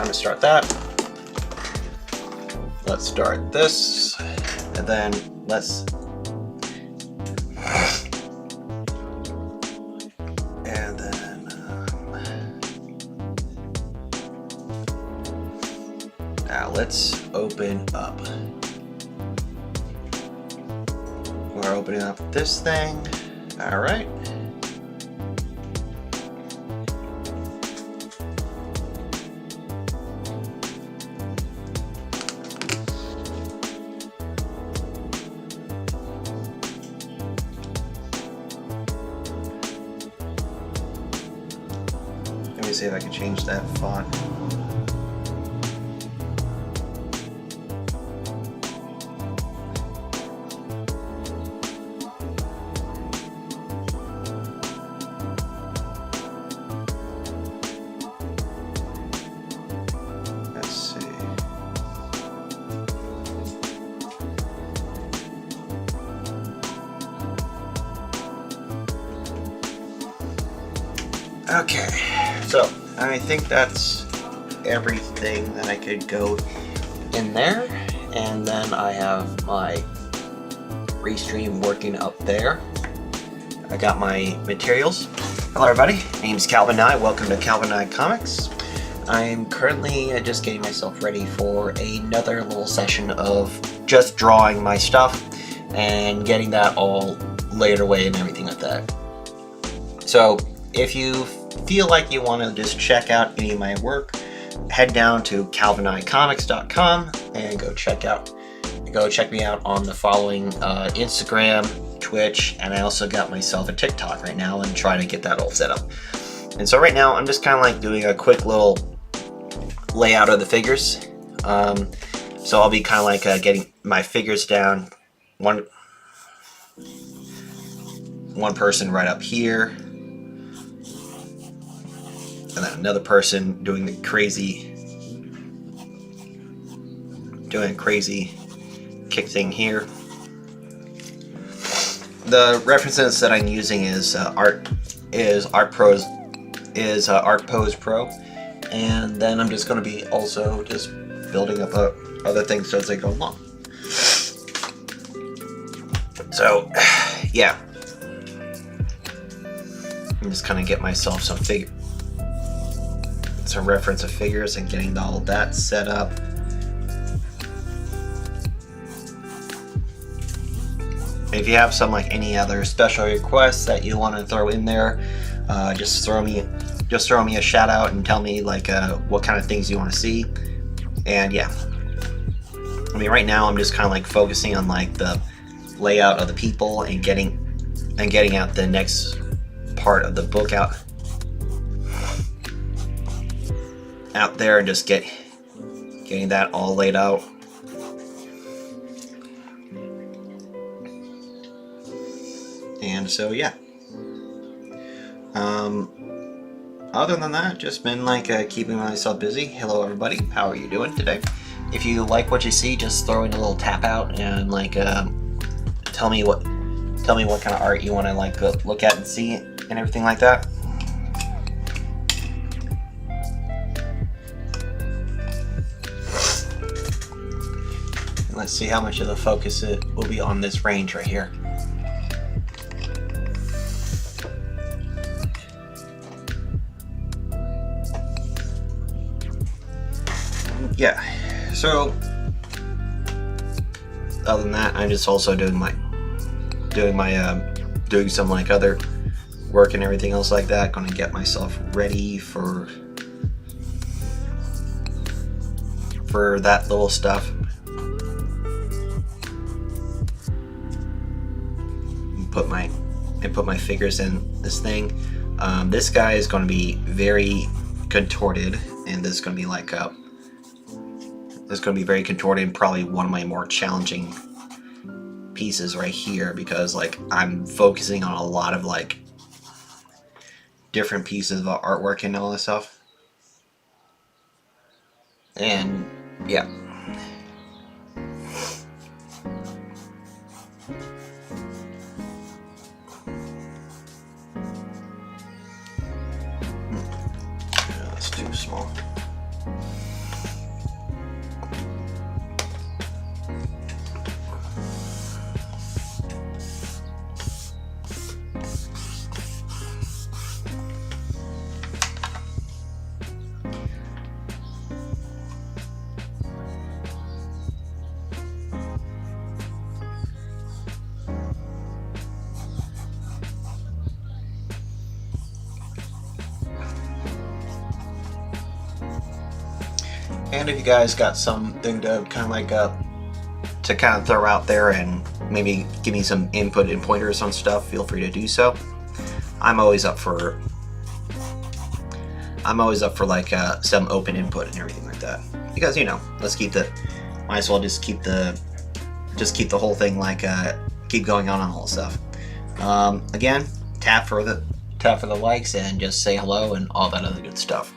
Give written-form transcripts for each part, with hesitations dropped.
to start that. Let's start this, and then let's now let's open up. We're opening up this thing. All right. Let me see if I can change that font. Let's see. Okay. So, I think that's everything that I could go in there, and then I have my Restream working up there. I got my materials. Hello everybody, my name is Calvin Nye. Welcome to Calvin Nye Comics. I'm currently just getting myself ready for another little session of just drawing my stuff and getting that all laid away and everything like that. So, if you feel like you want to just check out any of my work, head down to calvinnyecomics.com and go check me out on the following Instagram, Twitch, and I also got myself a TikTok right now and trying to get that all set up. And so right now I'm just kind of like doing a quick little layout of the figures. So I'll be kind of like getting my figures down. One person right up here. And then another person doing a crazy kick thing here. The references that I'm using is Art Pose Pro, and then I'm just going to be also just building up other things as they go along. So yeah, I'm just kind of get myself some reference of figures and getting all of that set up. If you have some any other special requests that you want to throw in there, just throw me a shout out and tell me what kind of things you want to see. And yeah, I mean right now I'm just kind of focusing on the layout of the people and getting out the next part of the book out there and just getting that all laid out. And so yeah, other than that, just been keeping myself busy. Hello everybody, how are you doing today? If you like what you see, just throw in a little tap out and tell me what kind of art you want to look at and see and everything like that. Let's see how much of the focus it will be on this range right here. Yeah, so other than that, I'm just also doing some other work and everything else like that. Going to get myself ready for that little stuff. Put my figures in this thing. This guy is going to be very contorted, and this is going to be very contorted, and probably one of my more challenging pieces right here, because I'm focusing on a lot of different pieces of artwork and all this stuff. And yeah. That's too small. And if you guys got something to kind of like to kind of throw out there and maybe give me some input and pointers on stuff, feel free to do so. I'm always up for like some open input and everything like that, because you know, let's keep the, might as well just keep the whole thing like keep going on all stuff. Again, tap for the likes and just say hello and all that other good stuff.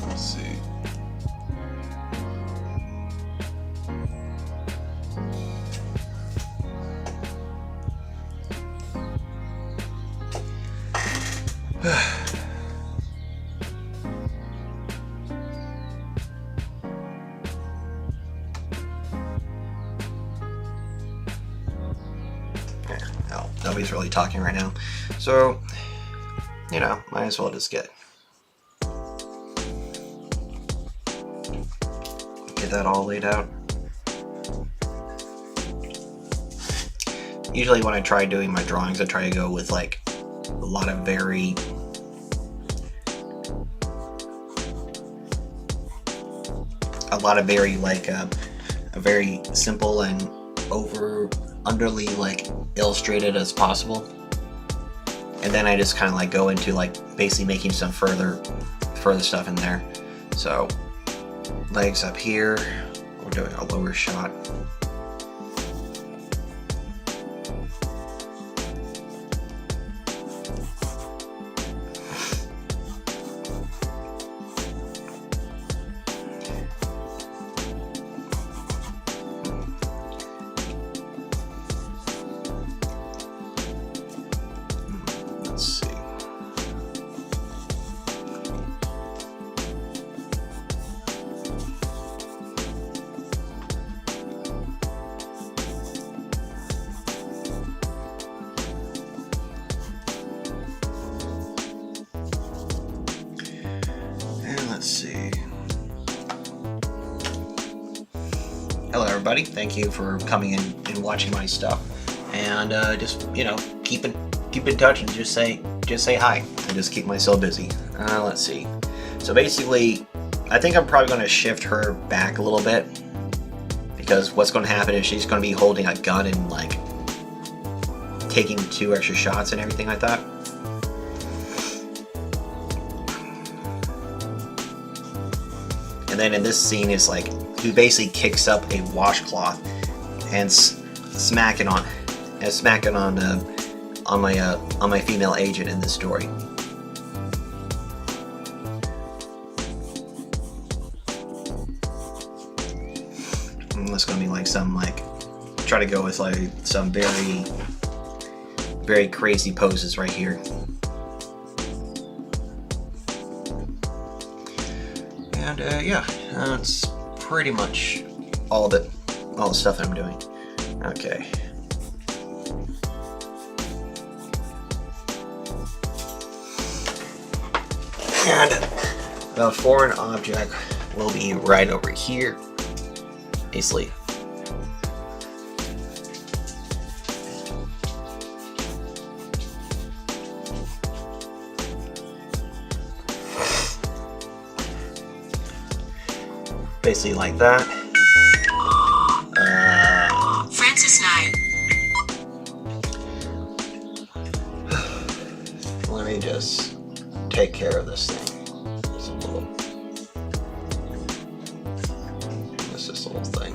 Let's see. No, nobody's really talking right now, so you know, might as well just get that all laid out. Usually when I try doing my drawings, I try to go with like a lot of very like a very simple and underly like illustrated as possible, and then I just kind of like go into like basically making some further stuff in there. So legs up here, we're doing a lower shot. Let's see. Let's see. Hello everybody, thank you for coming in and watching my stuff, and just, you know, keep in touch and just say hi and just keep myself busy. Let's see. So basically, I think I'm probably going to shift her back a little bit, because what's going to happen is she's going to be holding a gun and like taking 2 extra shots and everything like that. And then in this scene is like he basically kicks up a washcloth and smack it on my female agent in this story. And that's gonna be like some like try to go with like some very crazy poses right here. And yeah, that's pretty much all the stuff I'm doing. Okay. And the foreign object will be right over here. Basically. Basically like that. Francis 9. Let me just take care of this thing. This is the whole thing.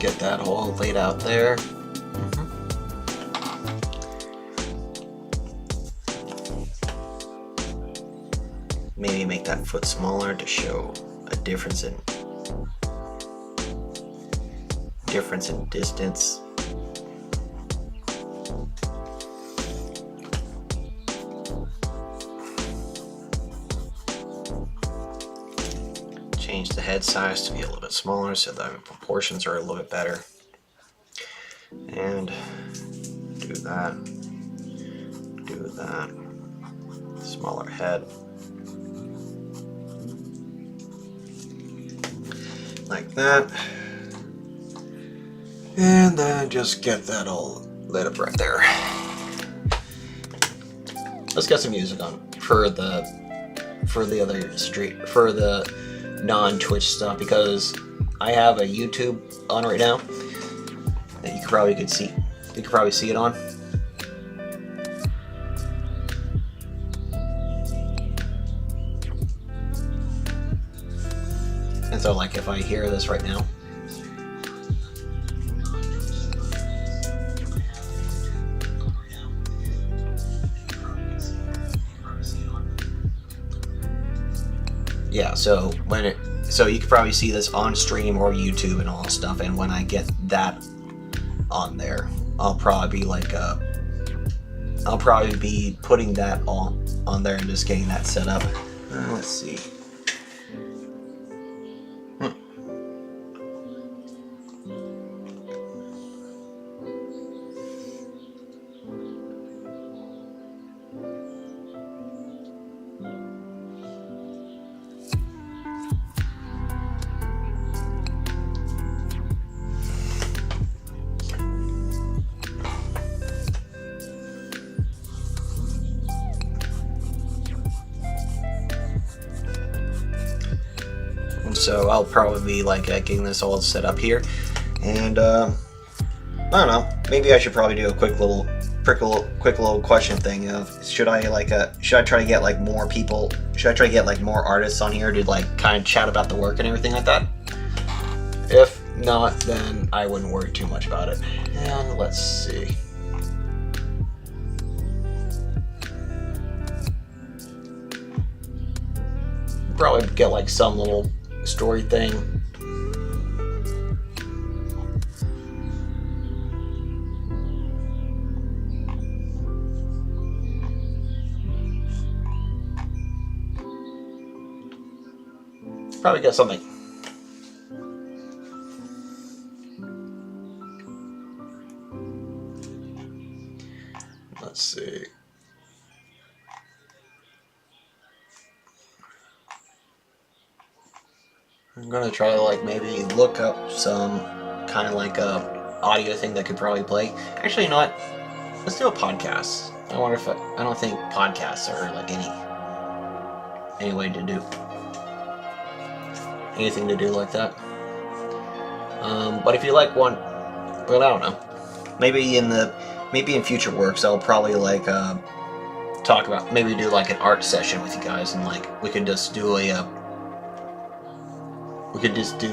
get that all laid out there. Maybe make that foot smaller to show a difference in distance. Change the head size to be a little bit smaller so the proportions are a little bit better. And do that. Smaller head. Like that. And then just get that all lit up right there. Let's get some music on for the other stream, for the non-Twitch stuff, because I have a YouTube on right now that you could probably see it on. And so, like, if I hear this right now, yeah, so you could probably see this on stream or YouTube and all that stuff, and when I get that on there, I'll probably be putting that all on there and just getting that set up. Let's see. So I'll probably be like getting this all set up here, and I don't know. Maybe I should probably do a quick little question thing of should I try to get like more people? Should I try to get like more artists on here to like kind of chat about the work and everything like that? If not, then I wouldn't worry too much about it. And let's see. Probably get like some little story thing. Probably get something. Let's see. I'm gonna try to like maybe look up some kind of like a audio thing that could probably play. Actually, you know what? Let's do a podcast. I wonder if I don't think podcasts are like any way to do anything to do like that. But if you like one, well, I don't know. Maybe in future works, I'll probably like talk about maybe do like an art session with you guys, and like we could just do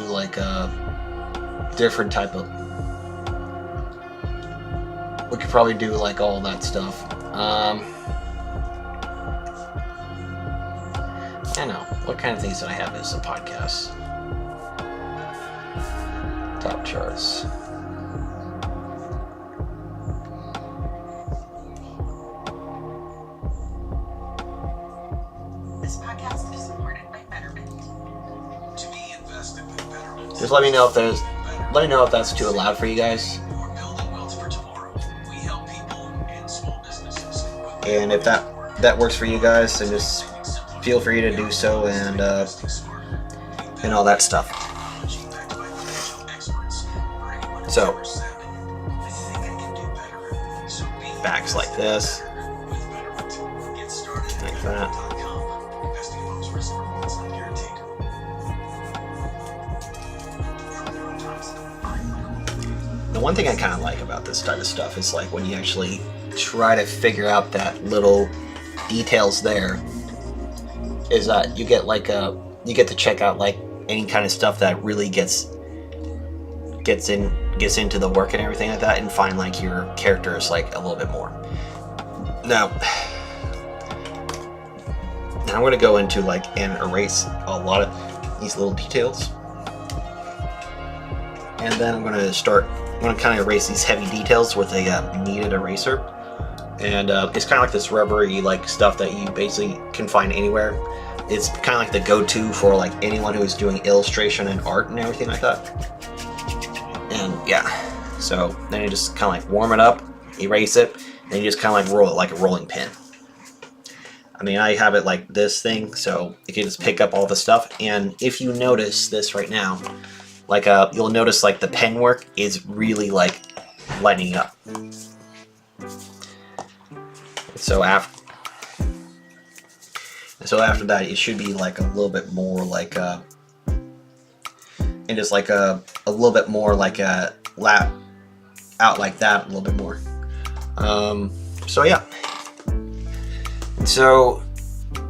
like a different type of. We could probably do like all that stuff. I don't know. What kind of things that I have as a podcast? Top charts. This podcast is supported by Betterment. To be invested with Betterment. Just let me know if that's too loud for you guys. We're building wealth for tomorrow. We help people and small businesses. And if that works for you guys, then just feel free to do so, and all that stuff. So backs like this, like that. The one thing I kind of like about this type of stuff is like when you actually try to figure out that little details there, is that you get to check out like any kind of stuff that really gets gets into the work and everything like that, and find like your characters like a little bit more. Now I'm going to go into like and erase a lot of these little details, and then I'm going to kind of erase these heavy details with a kneaded eraser. And it's kind of like this rubbery like stuff that you basically can find anywhere. It's kind of like the go-to for like anyone who is doing illustration and art and everything like that. And yeah, so then you just kind of like warm it up, erase it, and you just kind of like roll it like a rolling pin. I mean, I have it like this thing, so you can just pick up all the stuff. And if you notice this right now, like you'll notice like the pen work is really like lightening up. So after that, it should be like a little bit more like and just like a little bit more like a lap out like that a little bit more. So yeah. So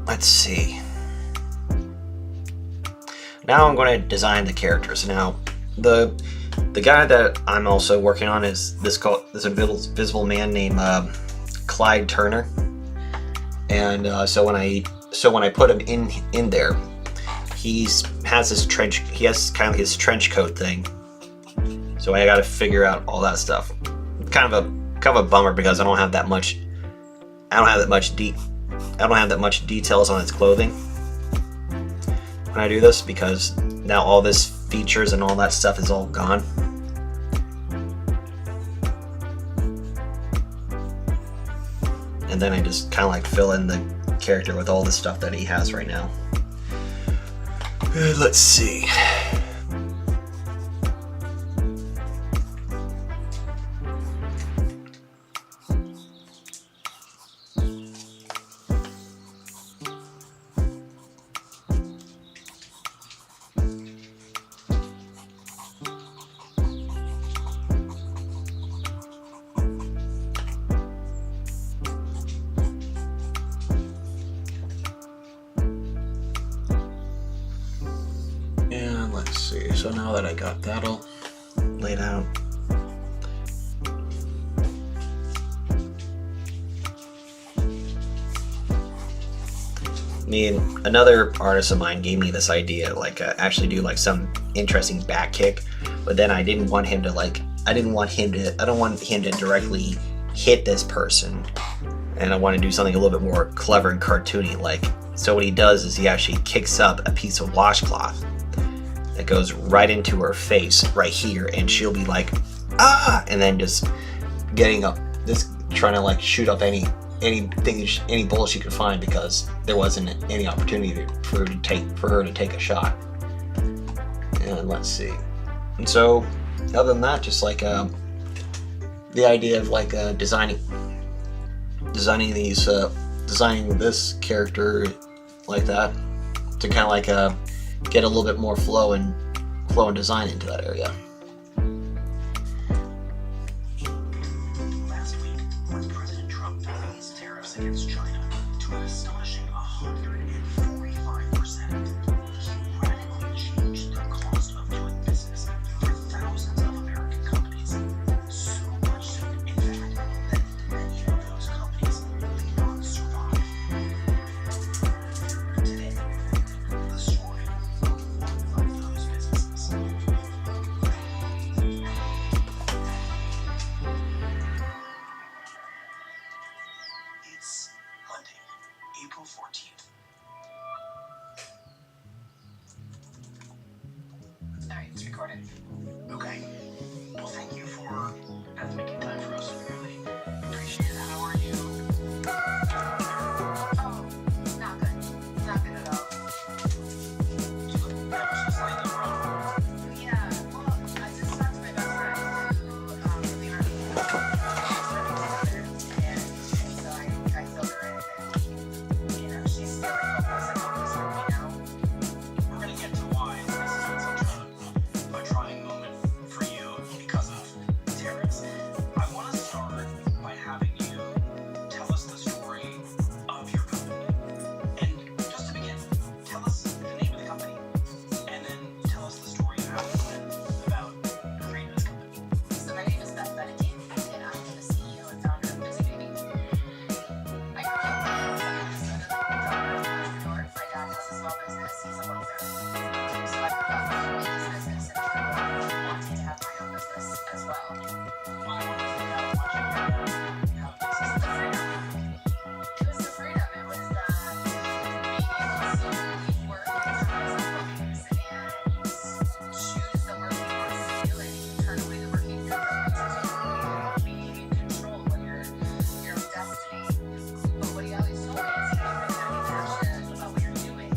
let's see. Now I'm going to design the characters. Now the guy that I'm also working on is this invisible man named Clyde Turner, and so when I put him in there, he has kind of his trench coat thing. So I got to figure out all that stuff. Kind of a bummer because I don't have that much details on his clothing when I do this, because now all this features and all that stuff is all gone. And then I just kind of like fill in the character with all the stuff that he has right now. Let's see. So now that I got that all laid out, me and another artist of mine gave me this idea, like actually do like some interesting back kick, but then I don't want him to directly hit this person, and I want to do something a little bit more clever and cartoony. Like, so what he does is he actually kicks up a piece of washcloth that goes right into her face right here, and she'll be like, ah, and then just getting up, just trying to like shoot up any bullet she could find, because there wasn't any opportunity for her to take a shot. And let's see. And so other than that, just like the idea of like designing this character like that to kind of like get a little bit more flow and design into that area. Last week, when President Trump raised tariffs against China to an astonishing 145%, he radically changed the cost of doing business for thousands of American companies. So much so, in fact, that many of those companies may not survive. Today, the story of one of those businesses. It's Monday, April 14th. Alright, it's recorded. Okay. Well, thank you for making time for us. We really appreciate it. How are you? Oh, not good. Not good at all. You look ever so slightly wrong. Yeah, well, I just talked to my best friend who in the army. And so I filled her in, and she's still like hopeless and hopeless with me now. We're gonna get to why this is what's on track by trying as well. Well, I wanted to find out what you learned, how this is the freedom. It was the freedom. It was the being able to leave work and turn myself and choose the work you want to do and turn away the work you don't want to do. Being in control of your own destiny. But what he always told me is you don't really have any passion about what you're doing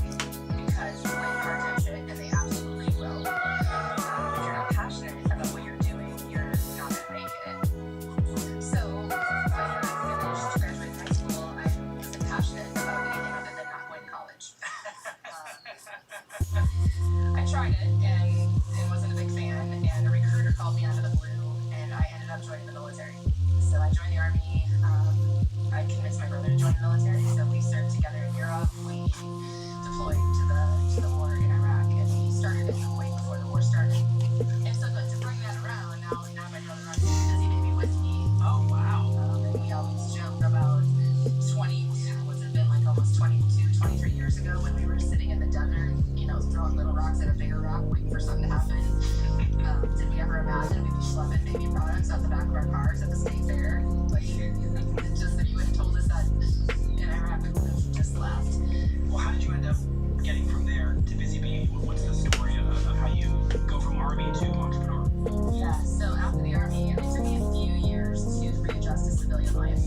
because you might hard at it, and they absolutely will. If you're not passionate about what you're doing, you're not going to make it. So when I finished graduating high school, I wasn't passionate about anything other than not going to college. I tried it and wasn't a big fan, and a recruiter called me out of the blue, and I ended up joining the military. So I joined the Army. I convinced my brother to join the military, so we served together in Europe. We deployed to the war in Iraq, and we started in Kuwait before the war started. And so to bring that around, now my brother runs Busy Baby with me. Oh, wow. And we always joke about 22, 23 years ago when we were sitting in the desert, throwing little rocks at a bigger rock, waiting for something to happen. Did we ever imagine we'd be schlepping baby products out the back of our cars at the state fair? Like, just that you would have told us that in Iraq, we would have just laughed. Well, how did you end up getting from there to Busy Bee? What's the story of how you go from Army to entrepreneur? Yeah, so after the Army, it took me a few years to readjust to civilian life.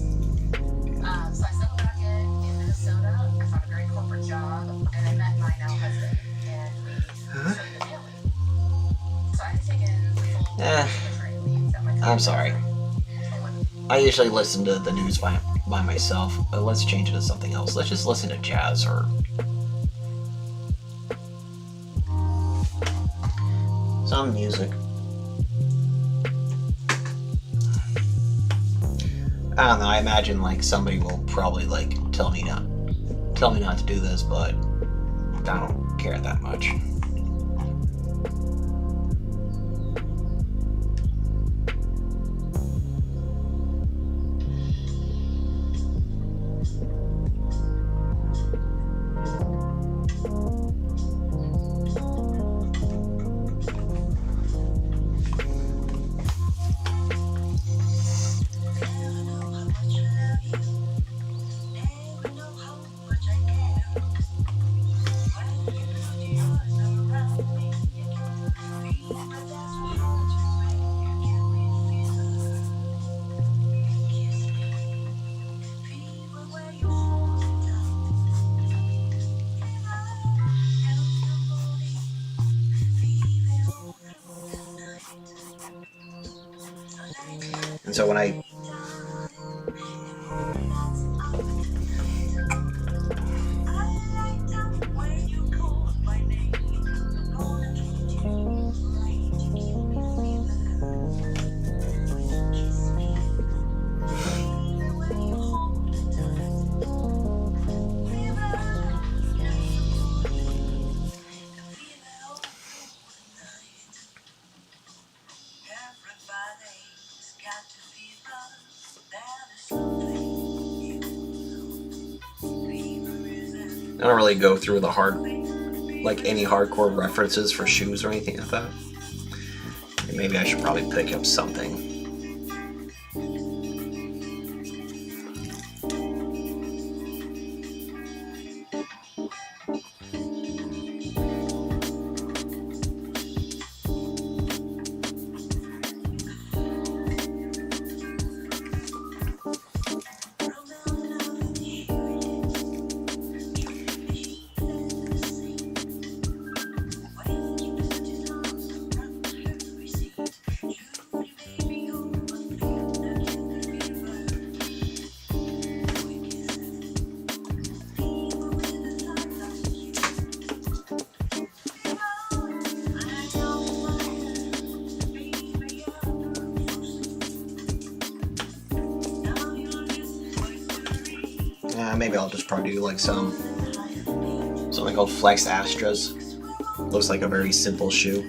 So I settled back in Minnesota. I found a very corporate job, and I met my now husband, and we started a family. So I had taken full maternity leave that my company I'm sorry. offered. I usually listen to the news by myself, but let's change it to something else. Let's just listen to jazz or some music. I don't know. I imagine like somebody will probably like tell me not to do this, but I don't care that much. And so when I don't really go through the any hardcore references for shoes or anything like that. Maybe I should probably pick up something. Maybe I'll just probably do like something called Flex Astras. Looks like a very simple shoe.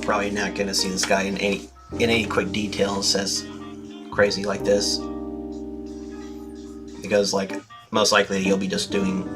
Probably not gonna see this guy in any quick details as crazy like this, because like most likely you'll be just doing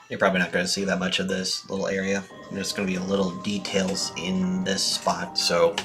You're probably not going to see that much of this little area. There's going to be a little details in this spot, so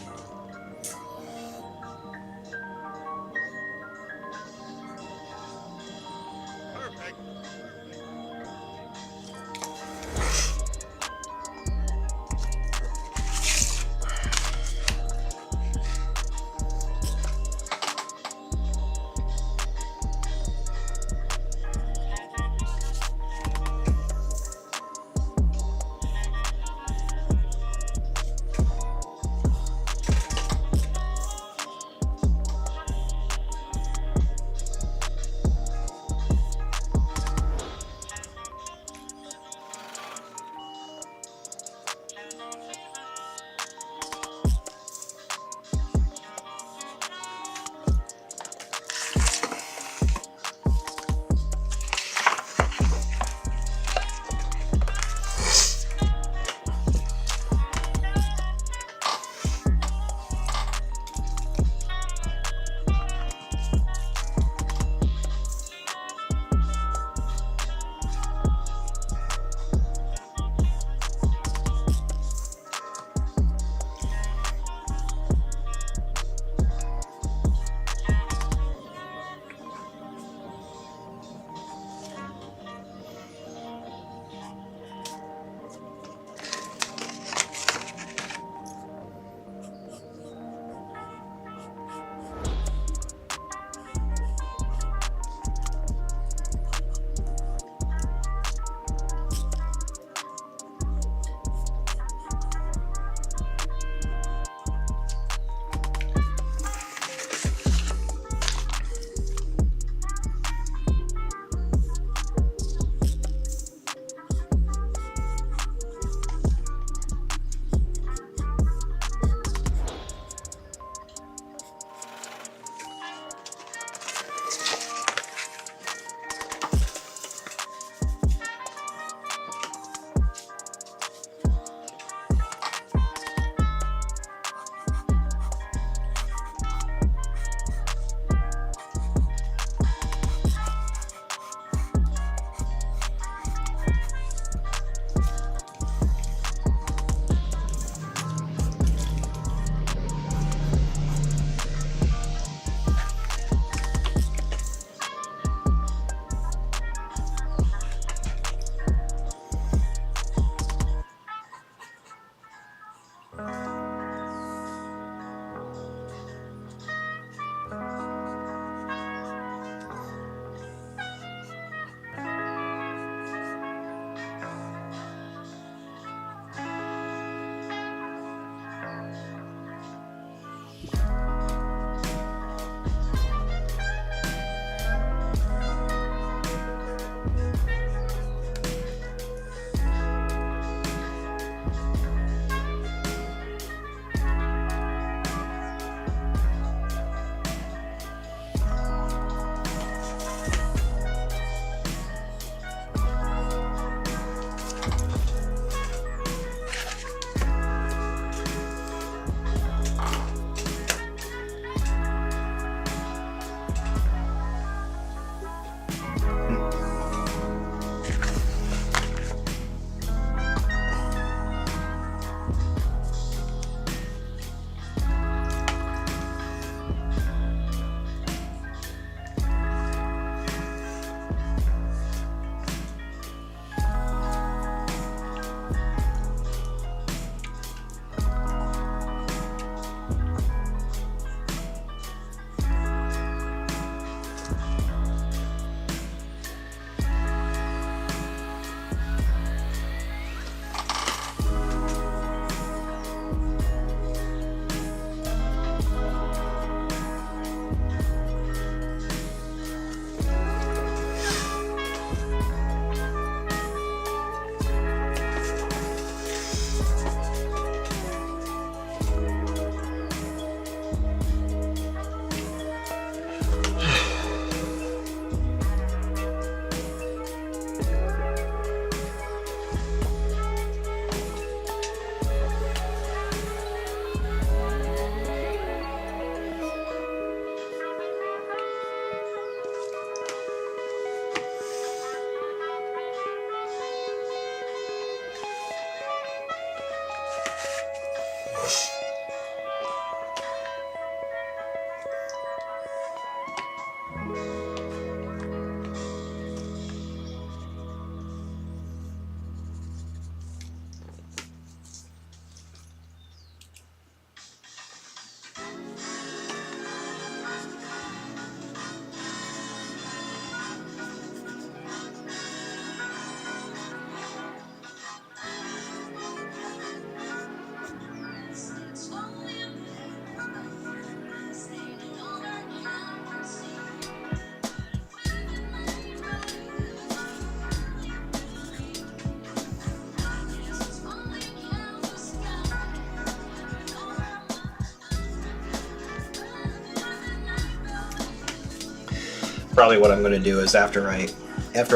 probably what I'm going to do is after I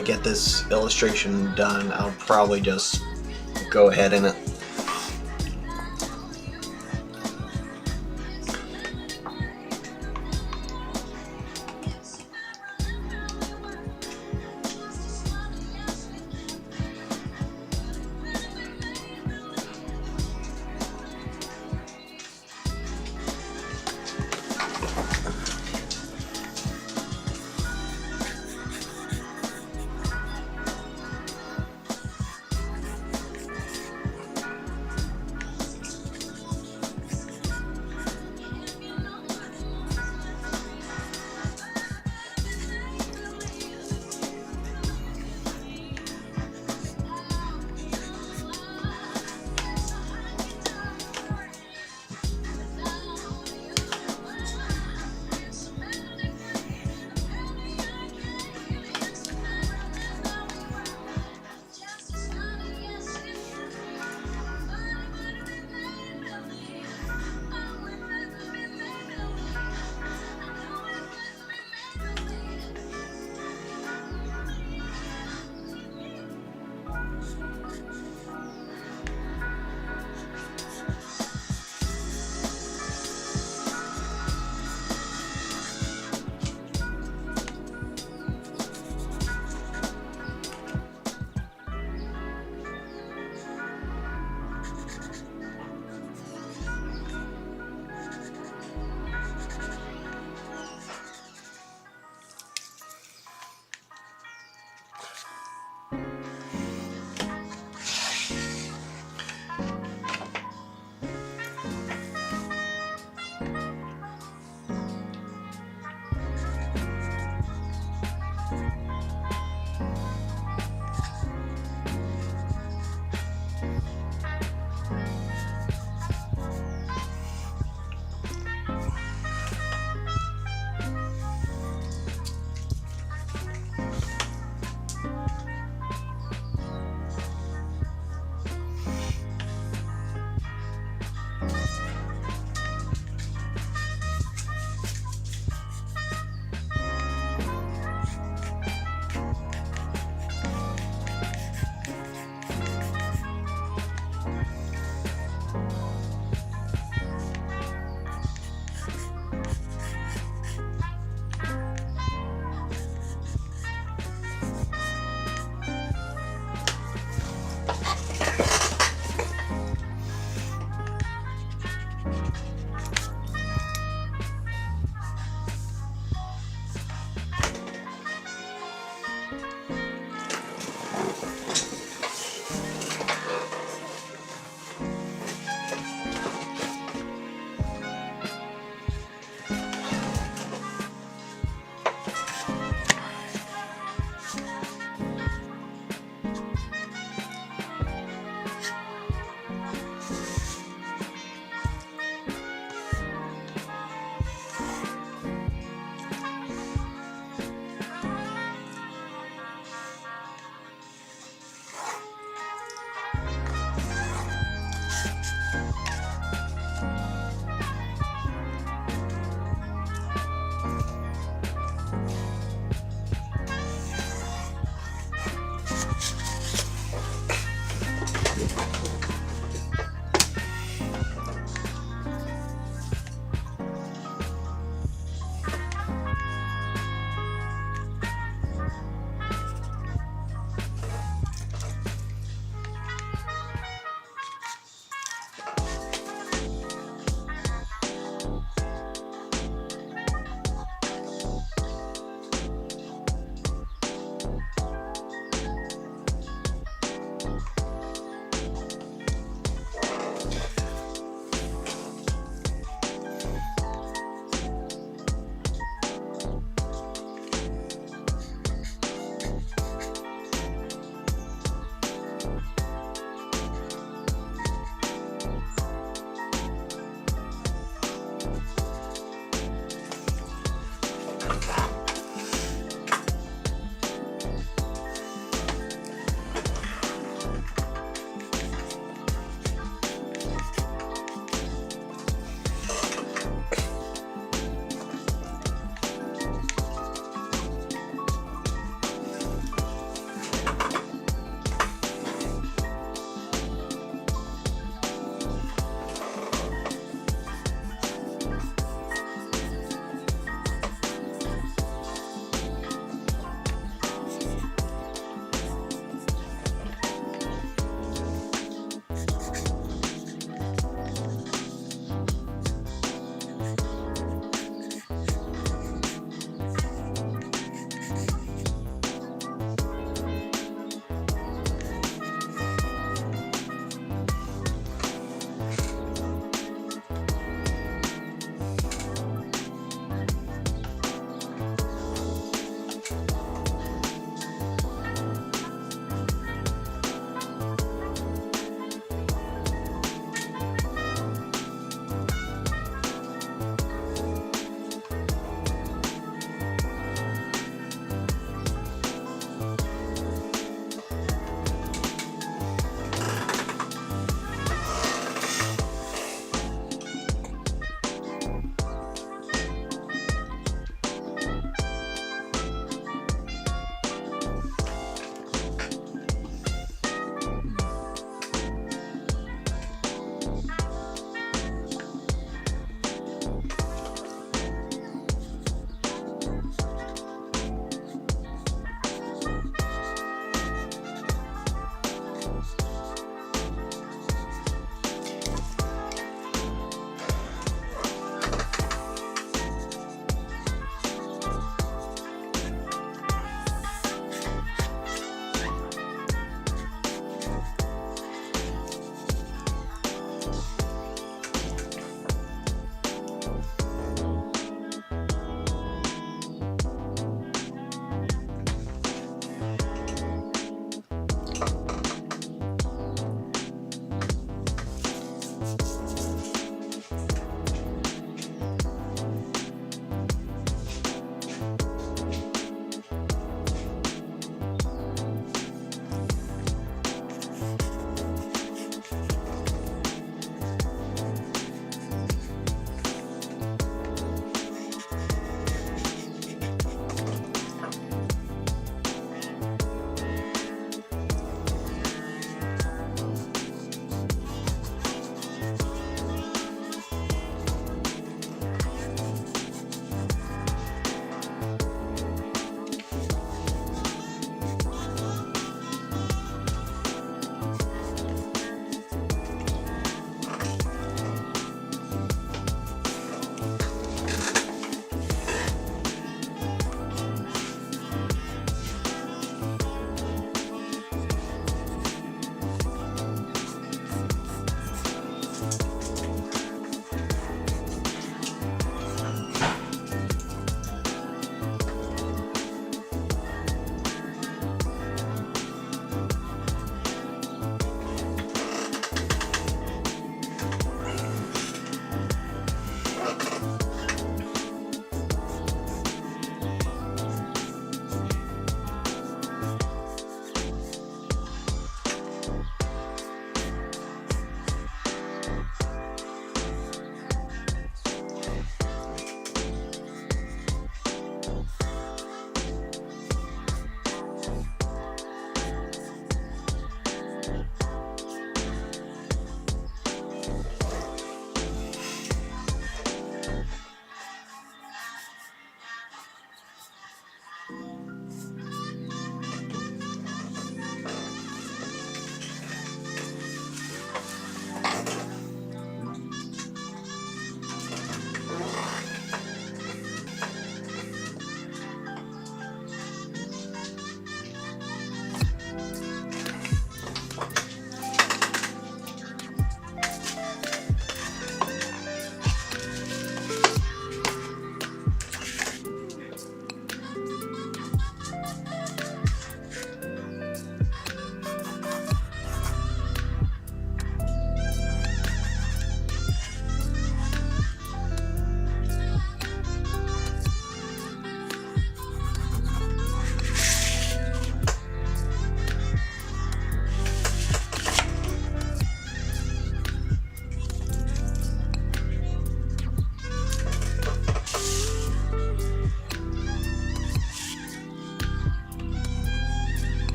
get this illustration done, I'll probably just go ahead and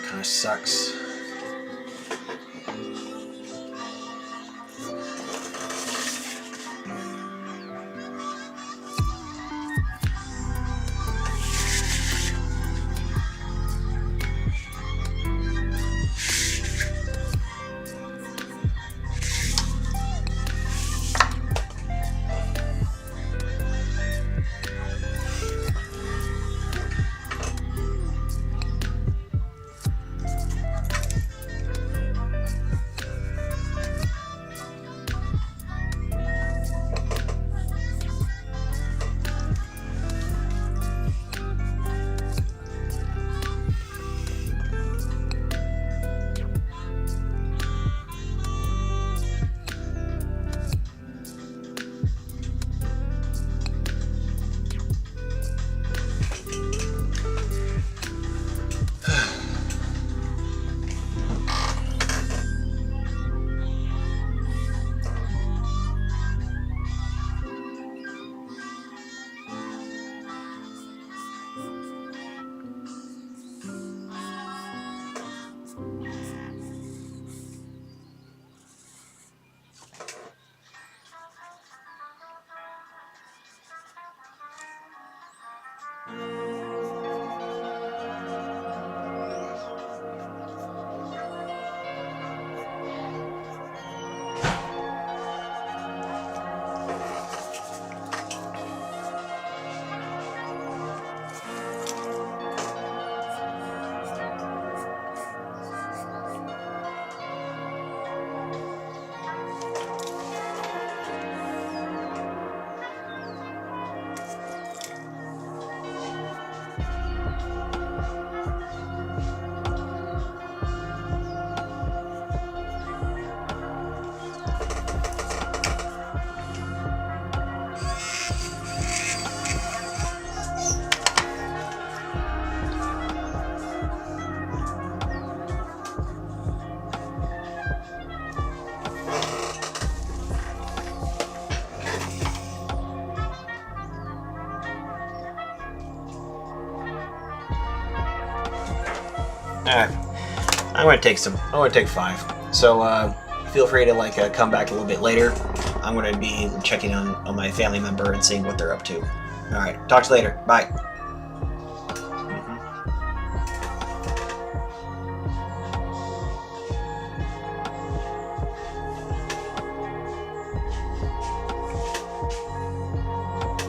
kind of sucks. Alright, I'm gonna take 5. So feel free to come back a little bit later. I'm gonna be checking on my family member and seeing what they're up to. Alright, talk to you later. Bye.